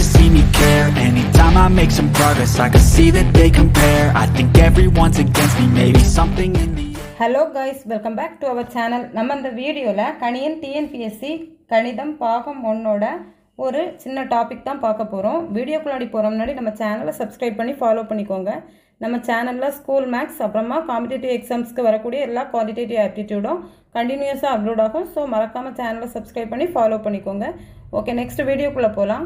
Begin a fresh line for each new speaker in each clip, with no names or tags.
wanna see me care. Anytime I make some progress, I can see that they compare. I think everyone's against me, maybe something in the
Hello guys, welcome back to our channel. நம்ம இந்த வீடியோல Kaniyan TNPSC கணிதம் பாகம் 1ஓட ஒரு சின்ன topic தான் பார்க்க போகிறோம். வீடியோக்குள்ளாடி போகிற முன்னாடி நம்ம சேனலை சப்ஸ்கிரைப் பண்ணி ஃபாலோ பண்ணிக்கோங்க. நம்ம சேனலில் ஸ்கூல் மேக்ஸ் அப்புறமா காம்படிட்டிவ் எக்ஸாம்ஸ்க்கு வரக்கூடிய எல்லா குவான்டிடேட்டிவ் ஆப்டிடியூடும் கண்டினியூஸாக அப்லோட் ஆகும். ஸோ மறக்காமல் சேனலை சப்ஸ்கிரைப் பண்ணி ஃபாலோ பண்ணிக்கோங்க. ஓகே, நெக்ஸ்ட் வீடியோக்குள்ளே போகலாம்.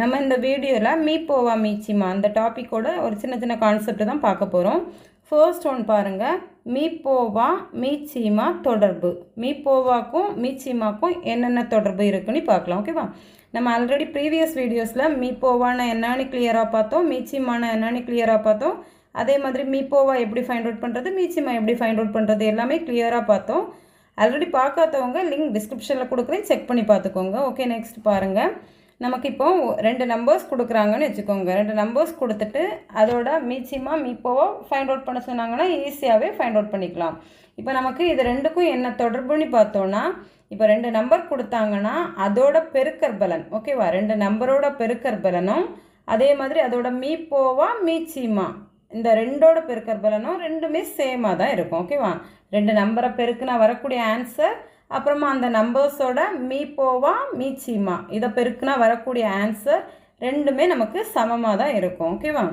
நம்ம இந்த வீடியோவில் மீ போவா மீச்சிமா அந்த டாப்பிக்கோட ஒரு சின்ன சின்ன கான்செப்ட் தான் பார்க்க போகிறோம். ஃபர்ஸ்ட் ஒன் பாருங்கள், மீ போவா மீச்சிமா தொடர்பு. மீ போவாக்கும் மீச்சிமாக்கும் என்னென்ன தொடர்பு இருக்குன்னு பார்க்கலாம். ஓகேவா, நம்ம ஆல்ரெடி ப்ரீவியஸ் வீடியோஸில் மீ போவான்னு என்னன்னு கிளியராக பார்த்தோம், மீச்சிமான என்னன்னு கிளியராக பார்த்தோம். அதே மாதிரி மீ போவா எப்படி ஃபைண்ட் அவுட் பண்ணுறது, மீச்சிமா எப்படி ஃபைண்ட் அவுட் பண்ணுறது எல்லாமே கிளியராக பார்த்தோம். ஆல்ரெடி பார்க்காதவங்க லிங்க் டிஸ்கிரிப்ஷனில் கொடுக்குறேன், செக் பண்ணி பார்த்துக்கோங்க. ஓகே, நெக்ஸ்ட் பாருங்கள். நமக்கு இப்போ 2 நம்பர்ஸ் கொடுக்குறாங்கன்னு வச்சுக்கோங்க. 2 நம்பர்ஸ் கொடுத்துட்டு அதோட மீச்சிமா மீப்போவோ ஃபைண்ட் அவுட் பண்ண சொன்னாங்கன்னா ஈஸியாகவே ஃபைண்ட் அவுட் பண்ணிக்கலாம். இப்போ நமக்கு இது ரெண்டுக்கும் என்ன தொடர்புன்னு பார்த்தோன்னா, இப்போ 2 நம்பர் கொடுத்தாங்கன்னா அதோட பெருக்கற் பலன், ஓகேவா, 2 நம்பரோட பெருக்கற் பலனும் அதே மாதிரி அதோட மீப்போவா மீச்சிமா இந்த ரெண்டோட பெருக்கற் பலனும் ரெண்டுமே சேமாக தான் இருக்கும். ஓகேவா, 2 நம்பரை பெருக்குனா வரக்கூடிய ஆன்சர், அப்புறமா அந்த நம்பர்ஸோட மீ போவா மீச்சிமா இதை பெருக்குனா வரக்கூடிய ஆன்சர் ரெண்டுமே நமக்கு சமமாக தான் இருக்கும். ஓகேவா,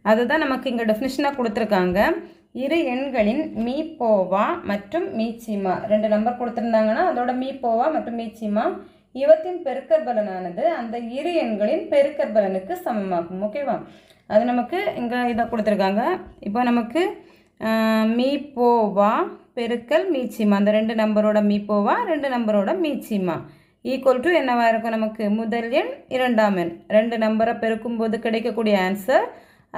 அதுதான் நமக்கு இங்கே டெஃபினிஷனாக கொடுத்துருக்காங்க. இரு எண்களின் மீ போவா மற்றும் மீச்சிமா 2 நம்பர் கொடுத்துருந்தாங்கன்னா அதோட மீ போவா மற்றும் மீச்சிமா இவற்றின் பெருக்கற் பலனானது அந்த இரு எண்களின் பெருக்கற் பலனுக்கு சமமாகும். ஓகேவா, அது நமக்கு இங்கே இதை கொடுத்துருக்காங்க. இப்போ நமக்கு மீ போவா பெருக்கல் மீச்சிமா அந்த 2 நம்பரோட மீப்போவா 2 நம்பரோட மீச்சிமா ஈக்குவல் டு என்னவாக இருக்கும், நமக்கு முதல் எண் இரண்டாம் எண் 2 நம்பரை பெருக்கும்போது கிடைக்கக்கூடிய ஆன்சர்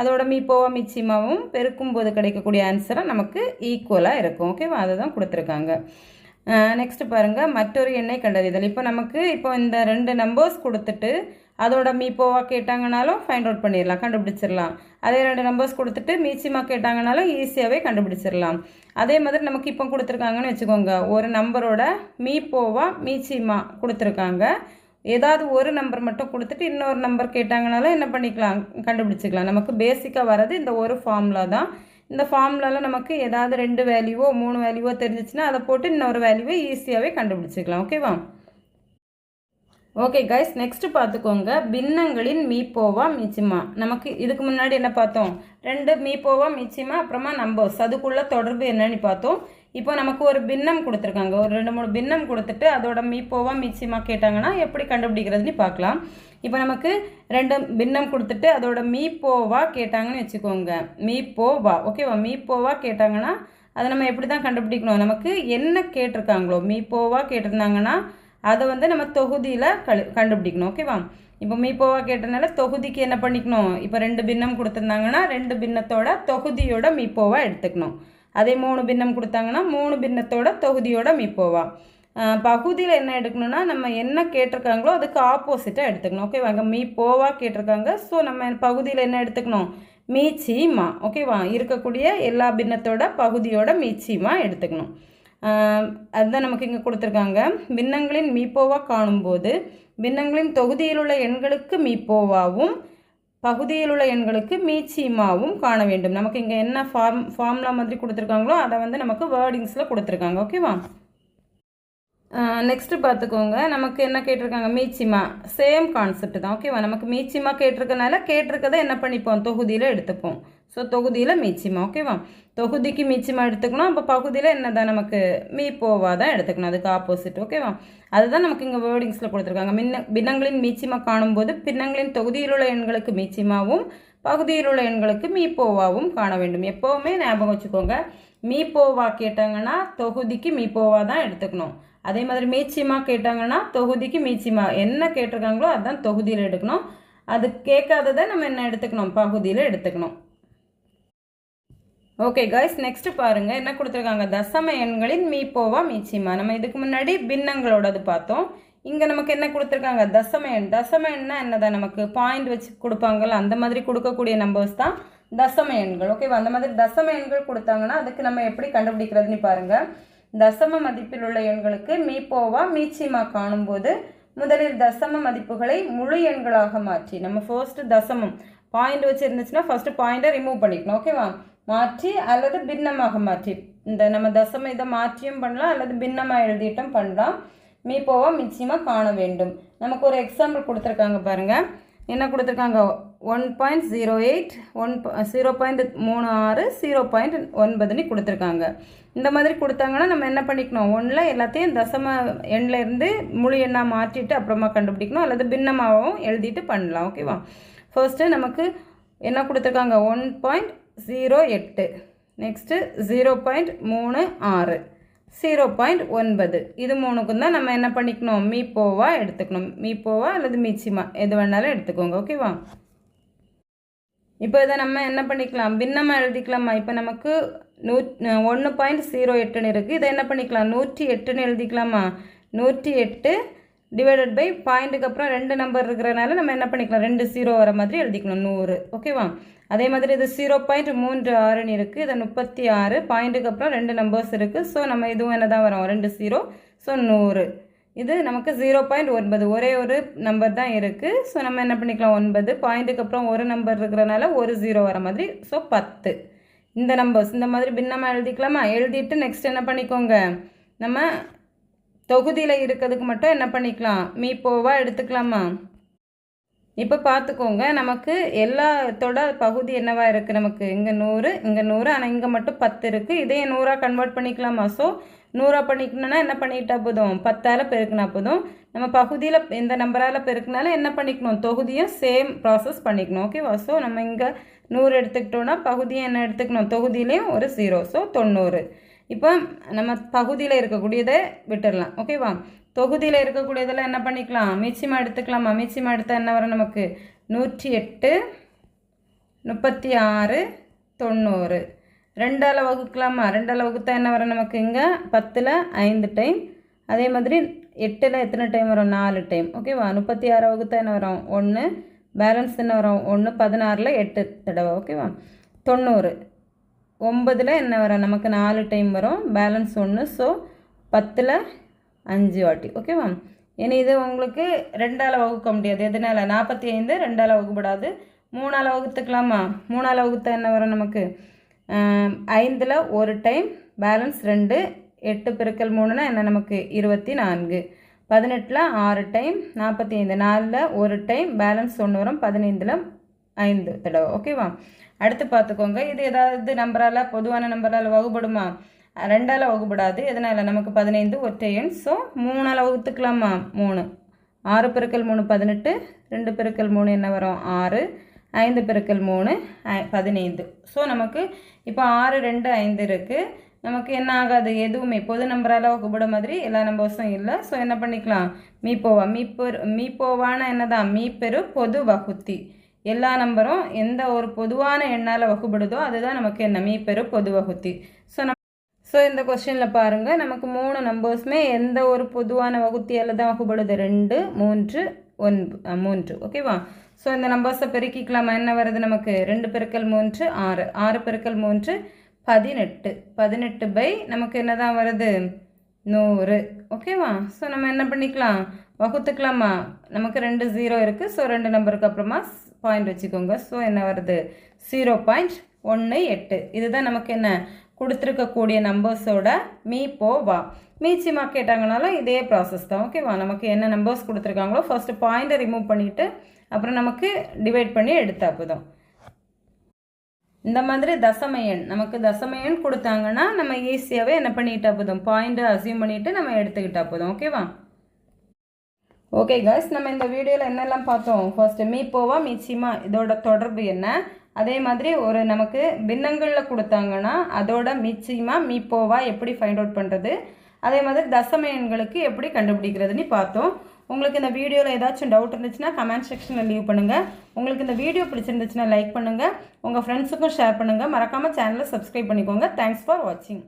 அதோட மீப்போவா மீச்சிமாவும் பெருக்கும்போது கிடைக்கக்கூடிய ஆன்சராக நமக்கு ஈக்குவலாக இருக்கும். ஓகேவா, அதை தான் கொடுத்துருக்காங்க. நெக்ஸ்ட் பாருங்கள், மற்றொரு எண்ணை கண்டறிதல். இப்போ நமக்கு இப்போ இந்த 2 நம்பர்ஸ் கொடுத்துட்டு அதோட மீப்போவா கேட்டாங்கனாலும் ஃபைண்ட் அவுட் பண்ணிடலாம், கண்டுபிடிச்சிடலாம். அதே 2 நம்பர்ஸ் கொடுத்துட்டு மீச்சிமா கேட்டாங்கனாலும் ஈஸியாகவே கண்டுபிடிச்சிடலாம். அதே மாதிரி நமக்கு இப்போ கொடுத்துருக்காங்கன்னு வச்சுக்கோங்க, ஒரு நம்பரோட மீப்போவா மீச்சிமா கொடுத்துருக்காங்க, ஏதாவது ஒரு நம்பர் மட்டும் கொடுத்துட்டு இன்னொரு நம்பர் கேட்டாங்கனாலும் என்ன பண்ணிக்கலாம், கண்டுபிடிச்சிக்கலாம். நமக்கு பேசிக்காக வர்றது இந்த ஒரு ஃபார்முலா தான். இந்த ஃபார்முலாவில் நமக்கு ஏதாவது 2 வேல்யூவோ 3 வேல்யூவோ தெரிஞ்சிச்சுன்னா அதை போட்டு இன்னொரு வேல்யூவை ஈஸியாகவே கண்டுபிடிச்சிக்கலாம். ஓகேவா, ஓகே கைஸ், நெக்ஸ்ட் பார்த்துக்கோங்க, பின்னங்களின் மீப்போவா மீச்சிமா. நமக்கு இதுக்கு முன்னாடி என்ன பார்த்தோம், 2 மீப்போவா மீச்சிமா அப்புறமா நம்பர்ஸ் அதுக்குள்ள தொடர்பு என்னன்னு பார்த்தோம். இப்போ நமக்கு ஒரு பின்னம் கொடுத்துருக்காங்க, ஒரு 2-3 பின்னம் கொடுத்துட்டு அதோட மீப்போவா மீச்சிமா கேட்டாங்கன்னா எப்படி கண்டுபிடிக்கிறதுன்னு பார்க்கலாம். இப்போ நமக்கு 2 பின்னம் கொடுத்துட்டு அதோட மீப்போவா கேட்டாங்கன்னு வச்சுக்கோங்க, மீப்போவா ஓகேவா, மீப்போவா கேட்டாங்கன்னா அதை நம்ம எப்படி தான் கண்டுபிடிக்கணும், நமக்கு என்ன கேட்டிருக்காங்களோ மீப்போவா கேட்டிருந்தாங்கன்னா அதை வந்து நம்ம தொகுதியில் கண்டுபிடிக்கணும். ஓகேவா, இப்போ மீப்போவா கேட்டனால தொகுதிக்கு என்ன பண்ணிக்கணும், இப்போ 2 பின்னம் கொடுத்துருந்தாங்கன்னா 2 பின்னத்தோட தொகுதியோட மீப்போவா எடுத்துக்கணும். அதே 3 பின்னம் கொடுத்தாங்கன்னா 3 பின்னத்தோட தொகுதியோட மீப்போவா. பகுதியில் என்ன எடுக்கணும்னா நம்ம என்ன கேட்டிருக்காங்களோ அதுக்கு ஆப்போசிட்டாக எடுத்துக்கணும். ஓகேவா, அங்கே மீப்போவா கேட்டிருக்காங்க, ஸோ நம்ம பகுதியில் என்ன எடுத்துக்கணும், மீச்சிமா. ஓகேவா, இருக்கக்கூடிய எல்லா பின்னத்தோட பகுதியோட மீச்சிமா எடுத்துக்கணும். அதுதான் நமக்கு இங்கே கொடுத்துருக்காங்க. பின்னங்களின் மீப்போவா காணும்போது பின்னங்களின் தொகுதியில் உள்ள எண்களுக்கு மீப்போவாவும் பகுதியில் உள்ள எண்களுக்கு மீச்சிமாவும் காண வேண்டும். நமக்கு இங்கே என்ன ஃபார்முலா மாதிரி கொடுத்துருக்காங்களோ அதை வந்து நமக்கு வேர்டிங்ஸில் கொடுத்துருக்காங்க. ஓகேவா, நெக்ஸ்ட்டு பார்த்துக்கோங்க, நமக்கு என்ன கேட்டிருக்காங்க, மீச்சிமா சேம் கான்செப்ட் தான். ஓகேவா, நமக்கு மீச்சிமா கேட்டிருக்கனால கேட்டிருக்கதை என்ன பண்ணிப்போம், தொகுதியில் எடுத்துப்போம். ஸோ தொகுதியில் மீச்சிமா. ஓகேவா, தொகுதிக்கு மீச்சிமா எடுத்துக்கணும், அப்போ பகுதியில் என்ன தான் நமக்கு மீப்போவா தான் எடுத்துக்கணும், அதுக்கு ஆப்போசிட். ஓகேவா, அதுதான் நமக்கு இங்கே வேர்டிங்ஸில் கொடுத்துருக்காங்க. பின்னங்களின் மீச்சிமா காணும்போது பின்னங்களின் தொகுதியில் உள்ள எண்களுக்கு மீச்சிமாவும் பகுதியில் உள்ள எண்களுக்கு மீப்போவாவும் காண வேண்டும். எப்போவுமே ஞாபகம் வச்சுக்கோங்க, மீப்போவா கேட்டாங்கன்னா தொகுதிக்கு மீப்போவா தான் எடுத்துக்கணும். அதே மாதிரி மீச்சிமா கேட்டாங்கன்னா தொகுதிக்கு மீச்சிமா என்ன கேட்டிருக்காங்களோ அதுதான் தொகுதியில் எடுக்கணும். அது கேட்காததை நம்ம என்ன எடுத்துக்கணும், பகுதியில் எடுத்துக்கணும். ஓகே கைஸ், நெக்ஸ்ட் பாருங்கள், என்ன கொடுத்துருக்காங்க, தசம எண்களின் மீப்போவா மீச்சிமா. நம்ம இதுக்கு முன்னாடி பின்னங்களோடது பார்த்தோம். இங்கே நமக்கு என்ன கொடுத்துருக்காங்க, தசம எண். தசம எண்ணா என்னதான், நமக்கு பாயிண்ட் வச்சு கொடுப்பாங்கல்ல அந்த மாதிரி கொடுக்கக்கூடிய நம்பர்ஸ் தான் தசம எண்கள். ஓகேவா, அந்த மாதிரி தசம எண்கள் கொடுத்தாங்கன்னா அதுக்கு நம்ம எப்படி கண்டுபிடிக்கிறதுன்னு பாருங்கள். தசம மதிப்பில் உள்ள எண்களுக்கு மீப்போவா மீச்சிமா காணும்போது முதலில் தசம மதிப்புகளை முழு எண்களாக மாற்றி, நம்ம ஃபர்ஸ்ட் தசமம் பாயிண்ட் வச்சு இருந்துச்சுன்னா ஃபர்ஸ்ட் பாயிண்டை ரிமூவ் பண்ணிக்கணும். ஓகேவா? மாற்றி அல்லது பின்னமாக மாற்றி, இந்த நம்ம தசம இதை மாற்றியும் பண்ணலாம் அல்லது பின்னமாக எழுதிட்டும் பண்ணலாம். மீப்போவா மிச்சிமா காண வேண்டும். நமக்கு ஒரு எக்ஸாம்பிள் கொடுத்துருக்காங்க பாருங்கள். என்ன கொடுத்துருக்காங்க? 1.08 0.36 0.9 கொடுத்துருக்காங்க. இந்த மாதிரி கொடுத்தாங்கன்னா நம்ம என்ன பண்ணிக்கணும், ஒன்றில் எல்லாத்தையும் தசம எண்ணிலேருந்து முழு எண்ணாக மாற்றிட்டு அப்புறமா கண்டுபிடிக்கணும் அல்லது பின்னமாகவும் எழுதிட்டு பண்ணலாம். ஓகேவா? ஃபர்ஸ்ட்டு நமக்கு என்ன கொடுத்துருக்காங்க? 1.08, நெக்ஸ்ட்டு 0.36 0.9, இது மூணுக்கும் தான் நம்ம என்ன பண்ணிக்கணும், மீப்போவா எடுத்துக்கணும். மீப்போவா அல்லது மீச்சிமா எது வேணாலும் எடுத்துக்கோங்க. ஓகேவா? இப்போ இதை நம்ம என்ன பண்ணிக்கலாம், பின்னமாக எழுதிக்கலாமா? இப்போ நமக்கு 1.08 இருக்குது. இதை என்ன பண்ணிக்கலாம், 108 எழுதிக்கலாமா? 108 டிவைடட் பை பாயிண்ட்டுக்கு அப்புறம் 2 நம்பர் இருக்கிறனால நம்ம என்ன பண்ணிக்கலாம், 2 0 வர மாதிரி எழுதிக்கணும், 100. ஓகேவா? அதே மாதிரி இது 0.36 இருக்குது. இதை 36, பாயிண்ட்டுக்கு அப்புறம் 2 நம்பர்ஸ் இருக்குது. ஸோ நம்ம இதுவும் என்ன தான் வரும், 2 0. ஸோ 100. இது நமக்கு 0.9, ஒரே ஒரு நம்பர் தான் இருக்குது. ஸோ நம்ம என்ன பண்ணிக்கலாம், 9, பாயிண்ட்டுக்கு அப்புறம் ஒரு நம்பர் இருக்கிறனால ஒரு 0 வர மாதிரி. ஸோ 10. இந்த நம்பர்ஸ் இந்த மாதிரி பின்னமாக எழுதிக்கலாமா? எழுதிட்டு நெக்ஸ்ட் என்ன பண்ணிக்கோங்க, நம்ம தொகுதியில் இருக்கிறதுக்கு மட்டும் என்ன பண்ணிக்கலாம், மீப்போவா எடுத்துக்கலாமா? இப்போ பார்த்துக்கோங்க, நமக்கு எல்லாத்தோட பகுதி என்னவா இருக்குது, நமக்கு இங்கே 100 இங்கே 100, ஆனால் இங்கே மட்டும் 10 இருக்குது. இதையே 100ஆக கன்வெர்ட் பண்ணிக்கலாமா? ஸோ 100ஆக பண்ணிக்கணும்னா என்ன பண்ணிக்கிட்டா போதும், 10ஆல் பெருக்கினா போதும். நம்ம பகுதியில் இந்த நம்பரால் பெருக்கினால என்ன பண்ணிக்கணும், தொகுதியும் சேம் ப்ராசஸ் பண்ணிக்கணும். ஓகேவா? ஸோ நம்ம இங்கே 100 எடுத்துக்கிட்டோன்னா பகுதியை என்ன எடுத்துக்கணும், தொகுதியிலையும் ஒரு 0. ஸோ 90. இப்போ நம்ம பகுதியில் இருக்கக்கூடியதை விட்டுடலாம். ஓகேவா? தொகுதியில் இருக்கக்கூடியதெல்லாம் என்ன பண்ணிக்கலாம், மீச்சிமா எடுத்துக்கலாமா? மீச்சிமா எடுத்தால் என்ன வரும் நமக்கு, 108 36 90. 2ஆல் வகுக்கலாமா? 2ஆல் வகுத்தா என்ன வரும் நமக்கு, இங்கே 10ல் 5 டைம், அதே மாதிரி 8ல் எத்தனை டைம் வரும், 4 டைம். ஓகேவா? 36 வகுத்தா என்ன வரும், 1, பேலன்ஸ் என்ன வரும், 1, 16ல் 8 தடவை. ஓகேவா? 90. 9ல் என்ன வரும் நமக்கு, 4 டைம் வரும், பேலன்ஸ் 1. ஸோ 10ல் 5 வாட்டி. ஓகேவா? இனி இது உங்களுக்கு 2ஆல் வகுக்க முடியாது. எதனால, 45 2ஆல் வகுப்படாது, 3ஆல் வகுத்துக்கலாமா? 3ஆல் வகுத்தா என்ன வரும் நமக்கு, 5ல் ஒரு டைம், பேலன்ஸ் 2, 8 பெருக்கல் 3னா என்ன நமக்கு 24. 18ல் 6 டைம், 45, 4ல் ஒரு டைம், பேலன்ஸ் 1 வரும், 15ல் 5 தடவை. ஓகேவா? அடுத்து பார்த்துக்கோங்க, இது ஏதாவது நம்பரால் பொதுவான நம்பரால் வகுப்படுமா? 2ஆல் வகுப்படாது. எதனால், நமக்கு 15 ஒற்றை எண். ஸோ 3ஆல் வகுத்துக்கலாமா? 3, 6 பெருக்கல் 3 18, 2 பெருக்கல் 3 என்ன வரும், 6, 5 பெருக்கல் 3 15. ஸோ நமக்கு இப்போ 6 2 5 இருக்குது. நமக்கு என்ன ஆகாது, எதுவுமே பொது நம்பரால் வகுப்பட மாதிரி எல்லா நம்பர்ஸும் இல்லை. ஸோ என்ன பண்ணிக்கலாம், மீப்போவா. மீப்போவான என்னதான், மீப்பெரு பொது வகுத்தி. எல்லா நம்பரும் எந்த ஒரு பொதுவான எண்ணால் வகுப்படுதோ அதுதான் நமக்கு என்ன, மீப்பெரு பொது வகுத்தி. ஸோ இந்த கொஸ்டினில் பாருங்கள், நமக்கு 3 நம்பர்ஸுமே எந்த ஒரு பொதுவான வகுத்தியால் தான் வகுப்படுது, 2 3 3. ஓகேவா? ஸோ இந்த நம்பர்ஸை பெருக்கிக்கலாமா? என்ன வருது நமக்கு, 2 பெருக்கல் 3 6, 6 பெருக்கல் 3 18, 18 பை நமக்கு என்ன தான் வருது, 100. ஓகேவா? ஸோ நம்ம என்ன பண்ணிக்கலாம், வகுத்துக்கலாமா? நமக்கு 2 0 இருக்குது. ஸோ 2 நம்பருக்கு அப்புறமா பாயிண்ட் வச்சுக்கோங்க. ஸோ என்ன வருது, 0.18. இதுதான் நமக்கு என்ன கொடுத்துருக்கக்கூடிய நம்பர்ஸோட மீப்போவா. மீச்சிமா கேட்டாங்கனாலும் இதே ப்ராசஸ் தான். ஓகேவா? நமக்கு என்ன நம்பர்ஸ் கொடுத்துருக்காங்களோ ஃபர்ஸ்ட் பாயிண்டை ரிமூவ் பண்ணிவிட்டு அப்புறம் நமக்கு டிவைட் பண்ணி எடுத்தா போதும். இந்த மாதிரி தசம எண், நமக்கு தசம எண் கொடுத்தாங்கன்னா நம்ம ஈஸியாகவே என்ன பண்ணிட்டா போதும், பாயிண்டை அசியூம் பண்ணிவிட்டு நம்ம எடுத்துக்கிட்டா போதும். ஓகேவா? ஓகே காய்ஸ், நம்ம இந்த வீடியோவில் என்னெல்லாம் பார்த்தோம், ஃபர்ஸ்ட் மீப்போவா மீச்சிமா இதோட தொடர்பு என்ன, அதே மாதிரி ஒரு நமக்கு பின்னங்களில் கொடுத்தாங்கன்னா அதோட மீச்சிமா மீப்போவா எப்படி ஃபைண்ட் அவுட் பண்ணுறது, அதே மாதிரி தசம எண்களுக்கு எப்படி கண்டுபிடிக்கிறதுன்னு பார்த்தோம். உங்களுக்கு இந்த வீடியோவில் ஏதாச்சும் டவுட் இருந்துச்சுன்னா கமெண்ட் செக்ஷனில் லீவ் பண்ணுங்கள். உங்களுக்கு இந்த வீடியோ பிடிச்சிருந்துச்சுன்னா லைக் பண்ணுங்கள், உங்கள் ஃப்ரெண்ட்ஸுக்கும் ஷேர் பண்ணுங்கள். மறக்காமல் சேனலை சப்ஸ்கிரைப் பண்ணிக்கோங்க. தேங்க்ஸ் ஃபார் வாட்சிங்.